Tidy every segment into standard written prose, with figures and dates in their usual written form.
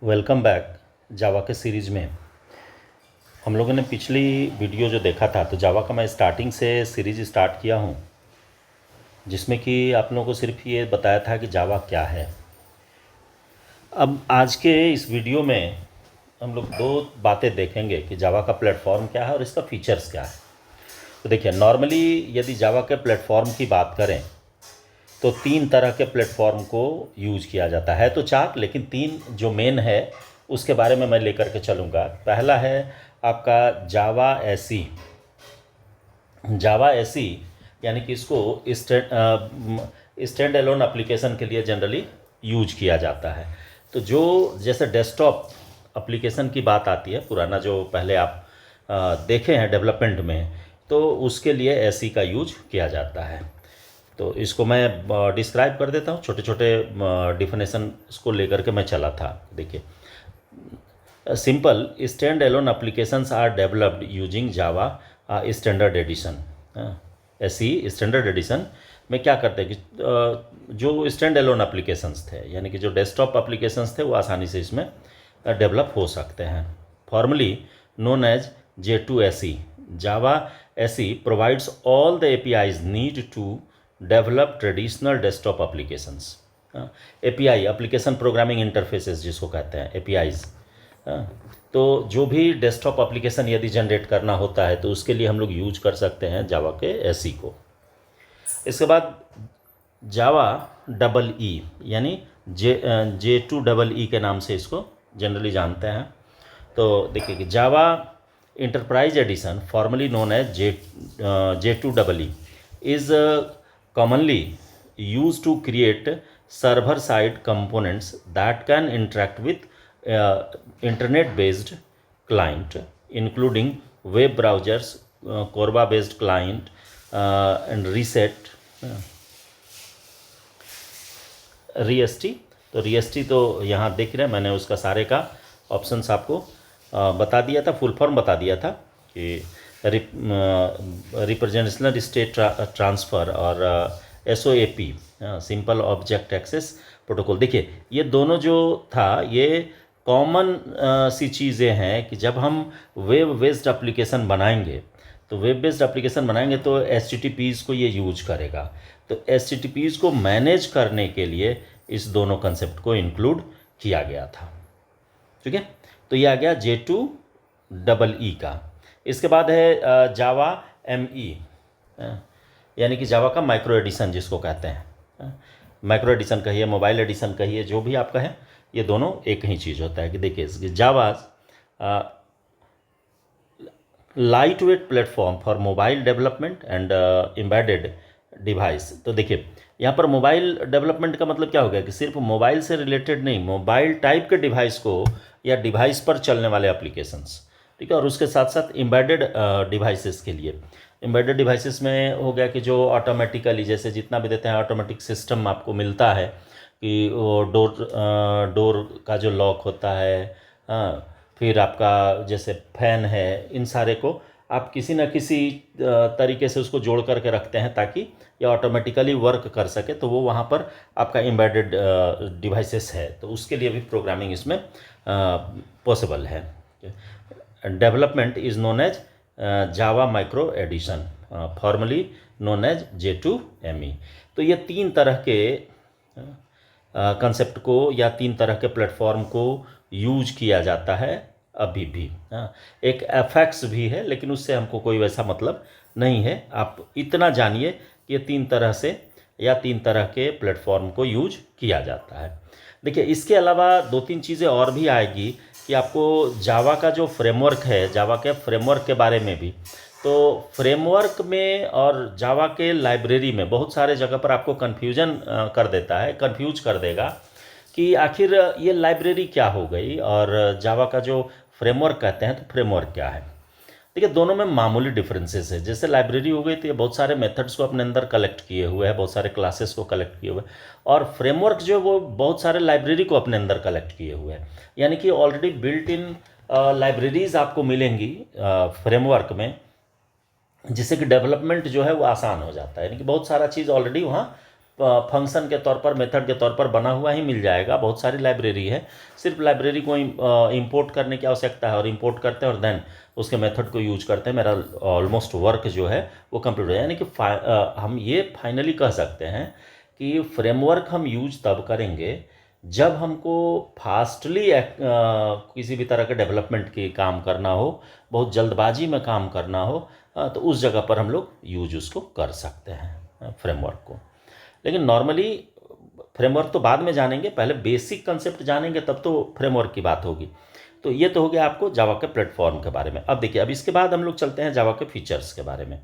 Welcome back. जावा के series में हम लोगों ने पिछली वीडियो जो देखा था, तो जावा का मैं स्टार्टिंग से सीरीज़ स्टार्ट किया हूँ, जिसमें कि आप लोगों को सिर्फ ये बताया था कि जावा क्या है। अब आज के इस वीडियो में हम लोग दो बातें देखेंगे कि जावा का प्लेटफॉर्म क्या है और इसका फीचर्स क्या है। तो देखिए, नॉर्मली यदि जावा के प्लेटफॉर्म की बात करें तो तीन तरह के प्लेटफॉर्म को यूज किया जाता है। तो चार, लेकिन तीन जो मेन है उसके बारे में मैं लेकर के चलूँगा। पहला है आपका जावा एसी। जावा एसी यानी कि इसको स्टैंड एलोन एप्लीकेशन के लिए जनरली यूज किया जाता है। तो जो जैसे डेस्कटॉप एप्लीकेशन की बात आती है, पुराना जो पहले आप देखे हैं डेवलपमेंट में, तो उसके लिए एसी का यूज किया जाता है। तो इसको मैं डिस्क्राइब कर देता हूँ, छोटे छोटे डिफिनेशन इसको लेकर के मैं चला था। देखिए, simple stand alone applications are developed using Java standard edition. ऐसी स्टैंडर्ड एडिशन में क्या करते हैं कि जो स्टैंड एलोन एप्लीकेशंस थे, यानी कि जो डेस्कटॉप एप्लीकेशंस थे, वो आसानी से इसमें डेवलप हो सकते हैं। Formerly known as J2SE, Java SE provides all the APIs need to develop traditional desktop applications। API application programming interfaces जिसको कहते हैं APIs। तो जो भी डेस्कटॉप एप्लीकेशन यदि जनरेट करना होता है तो उसके लिए हम लोग यूज कर सकते हैं जावा के एसी को। इसके बाद जावा डबल ई, यानी J2EE के नाम से इसको जनरली जानते हैं। तो देखिए कि Java enterprise edition, formerly known as J2EE, is commonly used to create server side components that can interact with internet based client, including web browsers, Corba based client, and REST। तो REST तो यहाँ देख रहे हैं, मैंने उसका सारे का ऑप्शंस आपको बता दिया था, फुल फॉर्म बता दिया था कि रिप्रेजेंटेशनल स्टेट ट्रांसफ़र और SOAP, simple object access protocol. देखिए, ये दोनों जो था ये कॉमन सी चीज़ें हैं कि जब हम वेब बेस्ड एप्लीकेशन बनाएंगे तो HTTPs को ये यूज करेगा। तो HTTPs को मैनेज करने के लिए इस दोनों कंसेप्ट को इंक्लूड किया गया था। ठीक है, तो ये आ गया J2EE का। इसके बाद है जावा ME, यानी कि जावा का माइक्रो एडिशन जिसको कहते हैं। माइक्रो एडिशन कहिए, मोबाइल एडिशन कहिए, जो भी आपका है, ये दोनों एक ही चीज़ होता है। कि देखिए, Java lightweight platform for mobile development and embedded device. तो देखिए, यहाँ पर मोबाइल डेवलपमेंट का मतलब क्या हो गया कि सिर्फ मोबाइल से रिलेटेड नहीं, मोबाइल टाइप के डिवाइस को या डिवाइस पर चलने वाले एप्लीकेशंस, ठीक है। और उसके साथ साथ एम्बेडेड डिवाइसेस के लिए, एम्बेडेड डिवाइसेस में हो गया कि जो ऑटोमेटिकली, जैसे जितना भी देते हैं ऑटोमेटिक सिस्टम आपको मिलता है कि वो डोर का जो लॉक होता है, फिर आपका जैसे फैन है, इन सारे को आप किसी न किसी तरीके से उसको जोड़ करके रखते हैं ताकि ये ऑटोमेटिकली वर्क कर सके। तो वो वहाँ पर आपका एम्बेडेड डिवाइसेस है, तो उसके लिए भी प्रोग्रामिंग इसमें पॉसिबल है। Development is known as Java micro edition, formerly known as J2ME। तो ये तीन तरह के कंसेप्ट को या तीन तरह के प्लेटफॉर्म को यूज किया जाता है अभी भी। एक FX भी है, लेकिन उससे हमको कोई वैसा मतलब नहीं है। आप इतना जानिए कि ये तीन तरह से या तीन तरह के प्लेटफॉर्म को यूज किया जाता है। देखिए, इसके अलावा दो तीन चीज़ें और भी आएगी कि आपको जावा का जो फ्रेमवर्क है, जावा के फ्रेमवर्क के बारे में भी। तो फ्रेमवर्क में और जावा के लाइब्रेरी में बहुत सारे जगह पर आपको कन्फ्यूजन कर देता है, कन्फ्यूज कर देगा कि आखिर ये लाइब्रेरी क्या हो गई और जावा का जो फ्रेमवर्क कहते हैं तो फ्रेमवर्क क्या है। देखिए, दोनों में मामूली डिफरेंसेस है। जैसे लाइब्रेरी हो गई तो ये बहुत सारे मेथड्स को अपने अंदर कलेक्ट किए हुए है, बहुत सारे क्लासेस को कलेक्ट किए हुए, और फ्रेमवर्क जो वो बहुत सारे लाइब्रेरी को अपने अंदर कलेक्ट किए हुए हैं। यानी कि ऑलरेडी बिल्ट इन लाइब्रेरीज आपको मिलेंगी फ्रेमवर्क में, जिससे कि डेवलपमेंट जो है वो आसान हो जाता है। यानी कि बहुत सारा चीज़ ऑलरेडी वहाँ फंक्शन के तौर पर, मेथड के तौर पर बना हुआ ही मिल जाएगा। बहुत सारी लाइब्रेरी है, सिर्फ लाइब्रेरी को इंपोर्ट करने की आवश्यकता है और इंपोर्ट करते हैं और देन उसके मेथड को यूज करते हैं। मेरा ऑलमोस्ट वर्क जो है वो कंप्लीट हो जाए। यानी कि हम ये फाइनली कह सकते हैं कि फ्रेमवर्क हम यूज तब करेंगे जब हमको फास्टली किसी भी तरह के डेवलपमेंट की काम करना हो, बहुत जल्दबाजी में काम करना हो, तो उस जगह पर हम लोग यूज उसको कर सकते हैं फ्रेमवर्क को। लेकिन नॉर्मली फ्रेमवर्क तो बाद में जानेंगे, पहले बेसिक कंसेप्ट जानेंगे तब तो फ्रेमवर्क की बात होगी। तो ये तो हो गया आपको जावा के प्लेटफॉर्म के बारे में। अब देखिए, अब इसके बाद हम लोग चलते हैं जावा के फीचर्स के बारे में।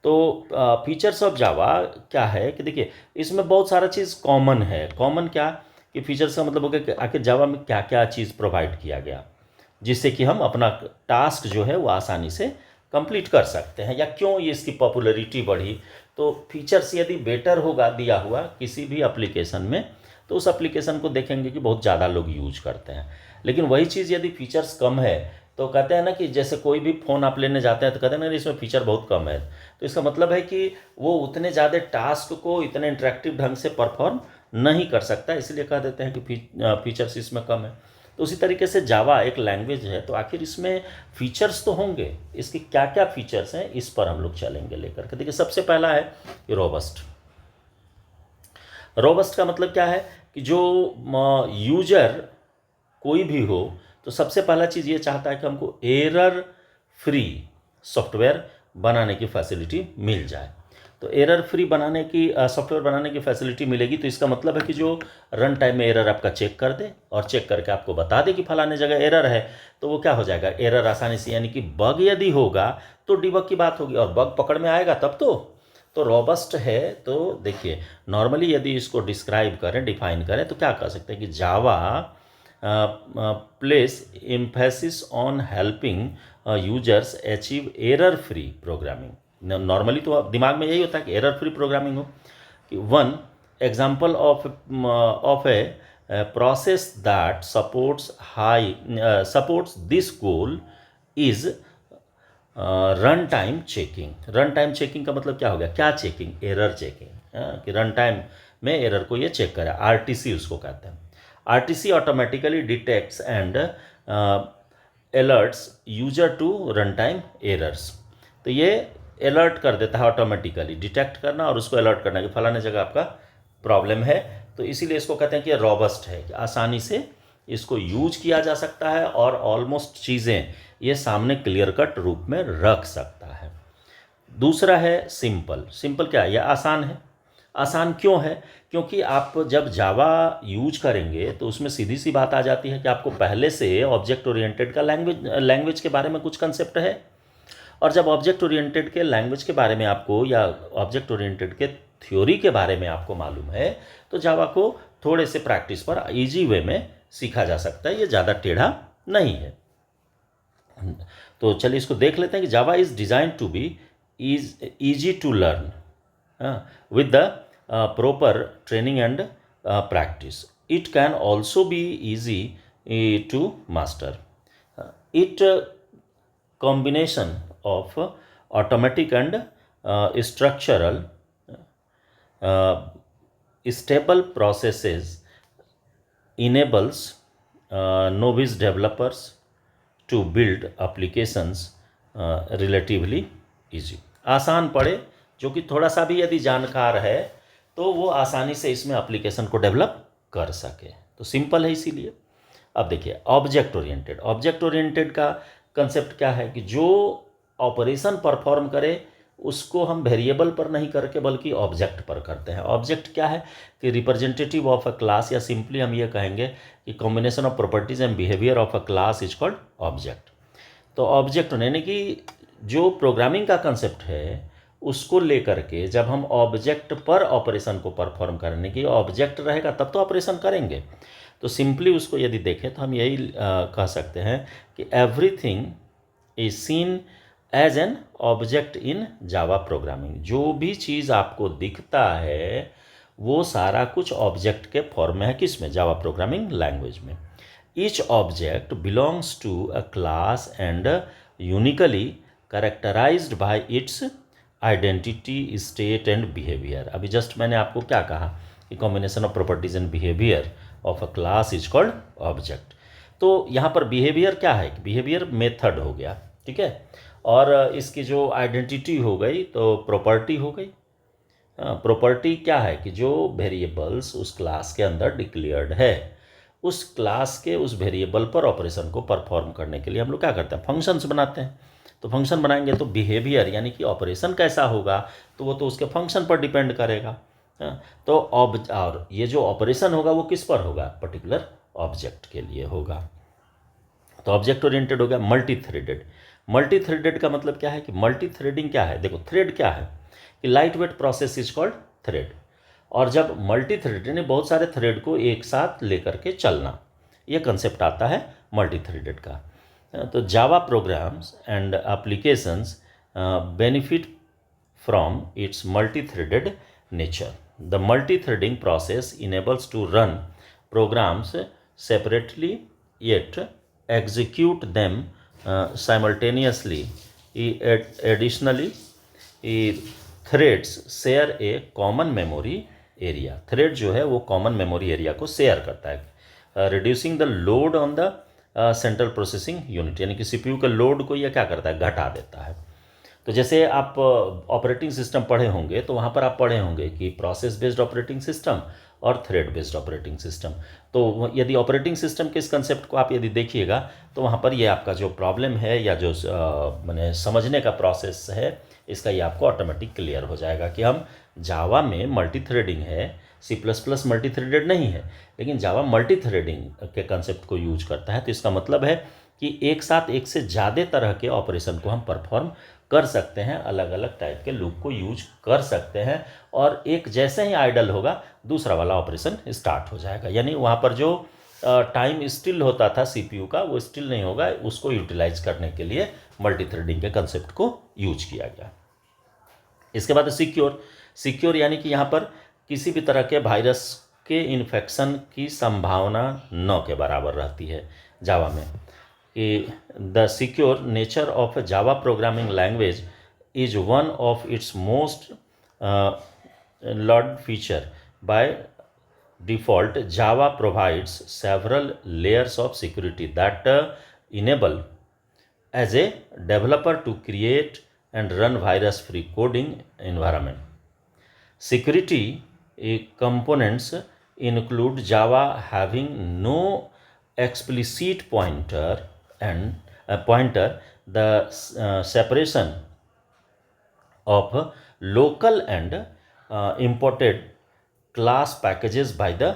तो फीचर्स ऑफ जावा क्या है कि देखिए, इसमें बहुत सारा चीज़ कॉमन है। कॉमन क्या कि फीचर्स का मतलब हो गया कि आखिर जावा में क्या क्या चीज़ प्रोवाइड किया गया जिससे कि हम अपना टास्क जो है वो आसानी से कंप्लीट कर सकते हैं, या क्यों ये इसकी पॉपुलैरिटी बढ़ी। तो फीचर्स यदि बेटर होगा दिया हुआ किसी भी एप्लीकेशन में, तो उस एप्लीकेशन को देखेंगे कि बहुत ज़्यादा लोग यूज करते हैं। लेकिन वही चीज़ यदि फीचर्स कम है, तो कहते हैं ना कि जैसे कोई भी फ़ोन आप लेने जाते हैं तो कहते हैं ना इसमें फ़ीचर बहुत कम है, तो इसका मतलब है कि वो उतने ज़्यादा टास्क को इतने इंटरेक्टिव ढंग से परफॉर्म नहीं कर सकता, इसलिए कह देते हैं कि फीचर्स इसमें कम है। तो उसी तरीके से जावा एक लैंग्वेज है, तो आखिर इसमें फीचर्स तो होंगे, इसके क्या क्या फीचर्स हैं इस पर हम लोग चलेंगे लेकर के। देखिए, सबसे पहला है कि रोबस्ट। रोबस्ट का मतलब क्या है कि जो यूजर कोई भी हो तो सबसे पहला चीज़ ये चाहता है कि हमको एरर फ्री सॉफ्टवेयर बनाने की फैसिलिटी मिल जाए। तो एरर फ्री बनाने की सॉफ्टवेयर बनाने की फैसिलिटी मिलेगी, तो इसका मतलब है कि जो रन टाइम में एरर आपका चेक कर दे और चेक करके आपको बता दे कि फलाने जगह एरर है, तो वो क्या हो जाएगा, एरर आसानी से, यानी कि बग यदि होगा तो डिबग की बात होगी और बग पकड़ में आएगा तब तो रोबस्ट है। तो देखिए, नॉर्मली यदि इसको डिस्क्राइब करें, डिफाइन करें, तो क्या कह सकते हैं कि Java place emphasis on helping users achieve error free programming. Normally तो दिमाग में यही होता है कि एरर फ्री प्रोग्रामिंग हो। कि one example of a process that supports this goal is run time checking. Run time checking का मतलब क्या हो गया, क्या चेकिंग, एरर चेकिंग, कि रन टाइम में एरर को ये चेक करे, आरटीसी उसको कहते हैं। RTC automatically detects and alerts user to run time errors. तो ये अलर्ट कर देता है, ऑटोमेटिकली डिटेक्ट करना और उसको अलर्ट करना कि फलाने जगह आपका प्रॉब्लम है। तो इसीलिए इसको कहते हैं कि रॉबस्ट है, कि आसानी से इसको यूज किया जा सकता है और ऑलमोस्ट चीज़ें ये सामने क्लियर कट रूप में रख सकता है। दूसरा है सिंपल। सिंपल क्या है, यह आसान है। आसान क्यों है, क्योंकि आप जब जावा यूज करेंगे तो उसमें सीधी सी बात आ जाती है कि आपको पहले से ऑब्जेक्ट ओरिएंटेड का लैंग्वेज के बारे में कुछ कंसेप्ट है, और जब ऑब्जेक्ट ओरिएंटेड के लैंग्वेज के बारे में आपको या ऑब्जेक्ट ओरिएंटेड के थ्योरी के बारे में आपको मालूम है, तो जावा को थोड़े से प्रैक्टिस पर इजी वे में सीखा जा सकता है, ये ज़्यादा टेढ़ा नहीं है। तो चलिए इसको देख लेते हैं कि Java is designed to be easy to learn with the proper training and practice. It can also be easy to master. It combination of automatic and structural stable processes enables novice developers to build applications relatively easy. आसान पड़े, जो कि थोड़ा सा भी यदि जानकार है तो वो आसानी से इसमें एप्लीकेशन को डेवलप कर सके। तो सिंपल है इसीलिए। अब देखिए, ऑब्जेक्ट ओरिएंटेड। ऑब्जेक्ट ओरिएंटेड का कंसेप्ट क्या है कि जो ऑपरेशन परफॉर्म करे उसको हम वेरिएबल पर नहीं करके बल्कि ऑब्जेक्ट पर करते हैं। ऑब्जेक्ट क्या है कि रिप्रेजेंटेटिव ऑफ अ क्लास, या सिंपली हम ये कहेंगे कि combination of properties and behaviour of a class is called object. तो ऑब्जेक्ट यानी कि जो प्रोग्रामिंग का कंसेप्ट है उसको लेकर के जब हम ऑब्जेक्ट पर ऑपरेशन को परफॉर्म करने की, ऑब्जेक्ट रहेगा तब तो ऑपरेशन करेंगे। तो सिंपली उसको यदि देखें तो हम यही कह सकते हैं कि everything is seen as an object in Java programming. जो भी चीज़ आपको दिखता है वो सारा कुछ ऑब्जेक्ट के फॉर्म में है, किस में, जावा प्रोग्रामिंग लैंग्वेज में। Each object belongs to a class and uniquely characterized by its identity, state and behaviour. अभी जस्ट मैंने आपको क्या कहा कि combination of properties and behaviour of a class is called object. तो यहाँ पर बिहेवियर क्या है? बिहेवियर मेथड हो गया, ठीक है, और इसकी जो आइडेंटिटी हो गई तो प्रॉपर्टी हो गई। प्रॉपर्टी क्या है कि जो वेरिएबल्स उस क्लास के अंदर डिक्लेयर्ड है, उस क्लास के उस वेरिएबल पर ऑपरेशन को परफॉर्म करने के लिए हम लोग क्या करते हैं? फंक्शंस बनाते हैं। तो फंक्शन बनाएंगे तो बिहेवियर यानी कि ऑपरेशन कैसा होगा तो वो तो उसके फंक्शन पर डिपेंड करेगा। तो और ये जो ऑपरेशन होगा वो किस पर होगा? पर्टिकुलर ऑब्जेक्ट के लिए होगा। तो ऑब्जेक्ट ओरिएंटेड हो गया। मल्टी थ्रेडेड, मल्टी थ्रेडेड का मतलब क्या है कि मल्टी थ्रेडिंग क्या है? देखो थ्रेड क्या है कि light weight process is called thread. और जब मल्टी थ्रेड यानी बहुत सारे थ्रेड को एक साथ लेकर के चलना, ये कंसेप्ट आता है मल्टी थ्रेडेड का। तो Java programs and applications benefit from its multi threaded nature. The multi threading process enables to run programs separately yet execute them simultaneously. Additionally, threads share a common memory area. Thread जो है वो common memory area को share करता है, reducing the load on the central processing unit, यानी कि CPU के load को यह क्या करता है? घटा देता है। तो जैसे आप ऑपरेटिंग सिस्टम पढ़े होंगे तो वहाँ पर आप पढ़े होंगे कि प्रोसेस बेस्ड ऑपरेटिंग सिस्टम और थ्रेड बेस्ड ऑपरेटिंग सिस्टम। तो यदि ऑपरेटिंग सिस्टम के इस कंसेप्ट को आप यदि देखिएगा तो वहाँ पर ये आपका जो प्रॉब्लम है या जो मैंने समझने का प्रोसेस है इसका ये आपको ऑटोमेटिक क्लियर हो जाएगा कि हम जावा में मल्टी थ्रेडिंग है, C++ मल्टी थ्रेडेड नहीं है, लेकिन जावा मल्टी थ्रेडिंग के कंसेप्ट को यूज करता है। तो इसका मतलब है कि एक साथ एक से ज़्यादा तरह के ऑपरेशन को हम परफॉर्म कर सकते हैं, अलग अलग टाइप के लूप को यूज कर सकते हैं, और एक जैसे ही आइडल होगा दूसरा वाला ऑपरेशन स्टार्ट हो जाएगा। यानी वहाँ पर जो टाइम स्टिल होता था सीपीयू का वो स्टिल नहीं होगा, उसको यूटिलाइज करने के लिए मल्टी थ्रेडिंग के कंसेप्ट को यूज किया गया। इसके बाद सिक्योर, सिक्योर यानी कि यहाँ पर किसी भी तरह के वायरस के इन्फेक्शन की संभावना न के बराबर रहती है जावा में। कि the secure nature of Java programming language is one of its most lauded feature. By default, Java provides several layers of security that enable as a developer to create and run virus-free coding environment. Security components include Java having no explicit pointer and the separation of local and imported class packages by the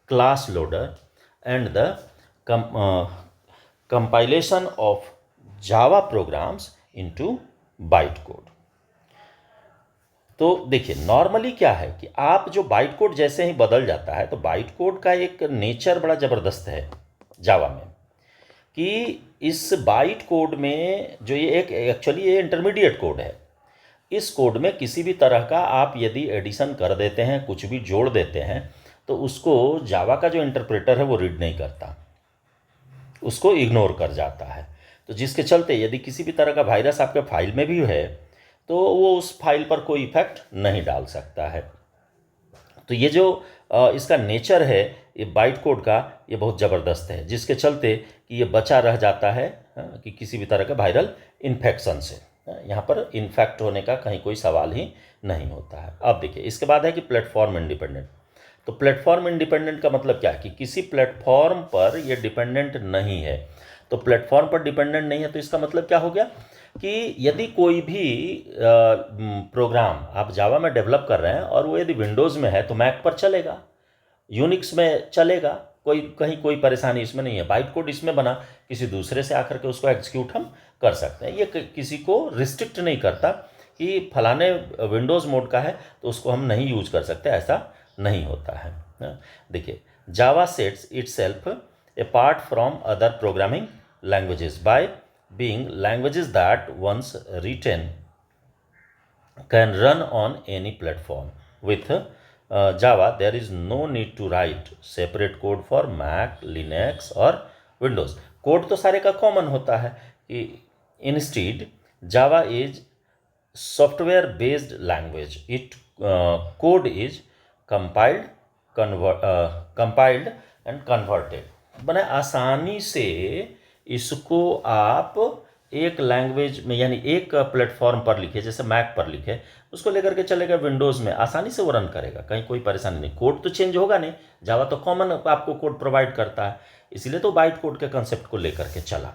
class loader and the compilation of Java programs into bytecode. तो देखिए normally क्या है कि आप जो byte code जैसे ही बदल जाता है तो बाइट कोड का एक नेचर बड़ा ज़बरदस्त है जावा में कि इस बाइट कोड में जो ये एक एक्चुअली ये इंटरमीडिएट कोड है, इस कोड में किसी भी तरह का आप यदि एडिशन कर देते हैं, कुछ भी जोड़ देते हैं, तो उसको जावा का जो इंटरप्रेटर है वो रीड नहीं करता, उसको इग्नोर कर जाता है। तो जिसके चलते यदि किसी भी तरह का वायरस आपके फाइल में भी है तो वो उस फाइल पर कोई इफेक्ट नहीं डाल सकता है। तो ये जो इसका नेचर है ये बाइट कोड का, ये बहुत ज़बरदस्त है, जिसके चलते कि ये बचा रह जाता है कि किसी भी तरह के वायरल इन्फेक्शन से। यहाँ पर इन्फेक्ट होने का कहीं कोई सवाल ही नहीं होता है। अब देखिए इसके बाद है कि प्लेटफॉर्म इंडिपेंडेंट। तो प्लेटफॉर्म इंडिपेंडेंट का मतलब क्या है कि किसी प्लेटफॉर्म पर ये डिपेंडेंट नहीं है। तो प्लेटफॉर्म पर डिपेंडेंट नहीं है तो इसका मतलब क्या हो गया कि यदि कोई भी प्रोग्राम आप जावा में डेवलप कर रहे हैं और वो यदि विंडोज़ में है तो मैक पर चलेगा, यूनिक्स में चलेगा, कोई कहीं कोई परेशानी इसमें नहीं है। बाइट कोड इसमें बना, किसी दूसरे से आकर के उसको एग्जीक्यूट हम कर सकते हैं। ये किसी को रिस्ट्रिक्ट नहीं करता कि फलाने विंडोज़ मोड का है तो उसको हम नहीं यूज कर सकते, ऐसा नहीं होता है। देखिए Java sets itself apart from other programming languages by being languages that once written can run on any platform. With Java, there is no need to write separate code for Mac, Linux और Windows. Code तो सारे का common होता है कि instead Java is software based language, it code is compiled compiled and converted. मैंने आसानी से इसको आप एक लैंग्वेज में यानी एक प्लेटफॉर्म पर लिखे, जैसे मैक पर लिखे, उसको लेकर के चलेगा विंडोज़ में, आसानी से वो रन करेगा, कहीं कोई परेशानी नहीं। कोड तो चेंज होगा नहीं, जावा तो कॉमन आपको कोड प्रोवाइड करता है, इसीलिए तो बाइट कोड के कंसेप्ट को लेकर के चला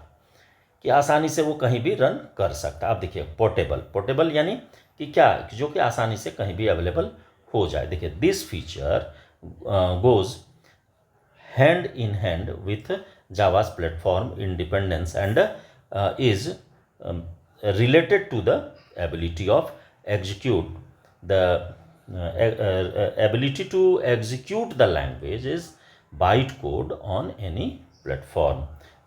कि आसानी से वो कहीं भी रन कर सकता है। आप देखिए पोर्टेबल, पोर्टेबल यानी कि क्या, जो कि आसानी से कहीं भी अवेलेबल हो जाए। देखिए this feature goes hand in hand with Java's platform independence and is related to the ability of execute the ability to execute the language is bytecode on any platform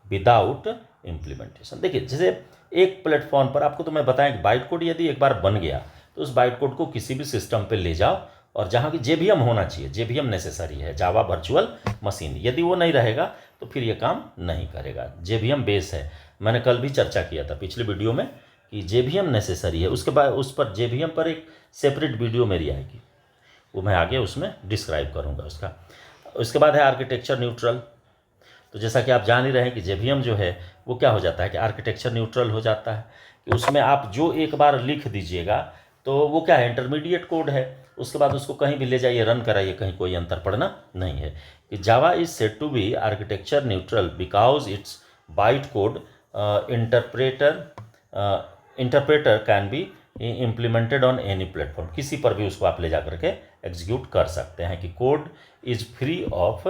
without implementation। देखिए जैसे एक platform पर आपको तो मैं बताएं कि byte code यदि एक बार बन गया तो उस बाइट कोड को किसी भी सिस्टम पे ले जाओ, और जहाँ की JVM होना चाहिए, JVM नेसेसरी है, जावा वर्चुअल मशीन, यदि वो नहीं रहेगा तो फिर ये काम नहीं करेगा। JVM बेस है, मैंने कल भी चर्चा किया था पिछले वीडियो में कि JVM नेसेसरी है। उसके बाद उस पर JVM पर एक सेपरेट वीडियो मेरी आएगी, वो मैं आगे उसमें डिस्क्राइब करूँगा उसका। उसके बाद है आर्किटेक्चर न्यूट्रल। तो जैसा कि आप जान ही रहे हैं कि JVM जो है वो क्या हो जाता है कि आर्किटेक्चर न्यूट्रल हो जाता है, कि उसमें आप जो एक बार लिख दीजिएगा तो वो क्या है, इंटरमीडिएट कोड है, उसके बाद उसको कहीं भी ले जाइए, रन कराइए, कहीं कोई अंतर पड़ना नहीं है। कि Java is said to be architecture neutral because its byte code interpreter can be implemented on any platform, किसी पर भी उसको आप ले जा करके एग्जीक्यूट कर सकते हैं। कि code is free of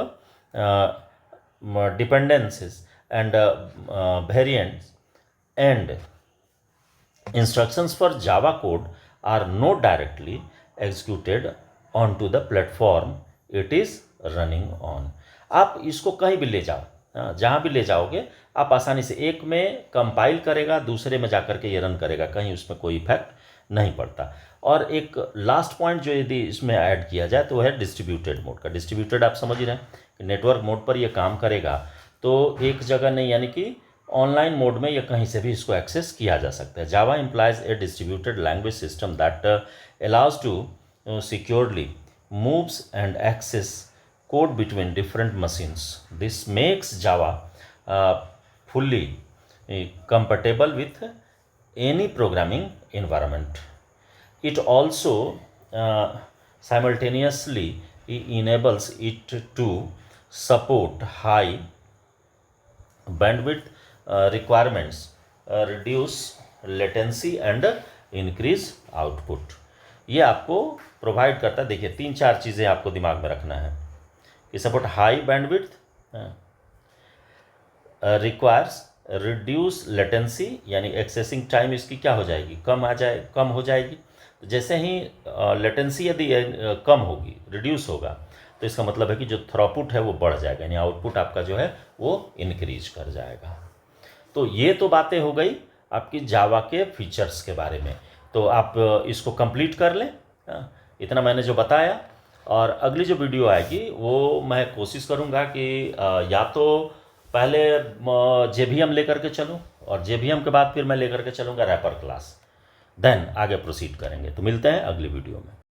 dependencies and variants, and instructions for Java code are not directly executed onto the platform it is running on। आप इसको कहीं भी ले जाओ, जहाँ भी ले जाओगे आप आसानी से, एक में कंपाइल करेगा, दूसरे में जाकर के ये रन करेगा, कहीं उसमें कोई इफेक्ट नहीं पड़ता। और एक लास्ट पॉइंट जो यदि इसमें ऐड किया जाए तो वह है डिस्ट्रीब्यूटेड मोड का। डिस्ट्रीब्यूटेड आप समझ ही रहे हैं कि नेटवर्क मोड पर ये काम करेगा, तो एक जगह नहीं, यानी कि ऑनलाइन मोड में या कहीं से भी इसको एक्सेस किया जा सकता है। Java employs a distributed language system that allows to securely moves and access code between different machines. This makes Java fully compatible with any programming environment. It also simultaneously enables it to support high bandwidth requirements, reduce latency and increase output। ये आपको provide करता है। देखिए 3-4 चीज़ें आपको दिमाग में रखना है कि support high bandwidth, requires reduce latency, यानी एक्सेसिंग टाइम इसकी क्या हो जाएगी, कम हो जाएगी। तो जैसे ही लेटेंसी यदि कम होगी, रिड्यूस होगा, तो इसका मतलब है कि जो थ्रूपुट है वो बढ़ जाएगा, यानी आउटपुट आपका जो है वो इंक्रीज कर जाएगा। तो ये तो बातें हो गई आपकी जावा के फीचर्स के बारे में, तो आप इसको कंप्लीट कर लें। इतना मैंने जो बताया, और अगली जो वीडियो आएगी वो मैं कोशिश करूँगा कि या तो पहले JVM लेकर के चलूँ, और JVM के बाद फिर मैं लेकर के चलूँगा रैपर क्लास, देन आगे प्रोसीड करेंगे। तो मिलते हैं अगली वीडियो में।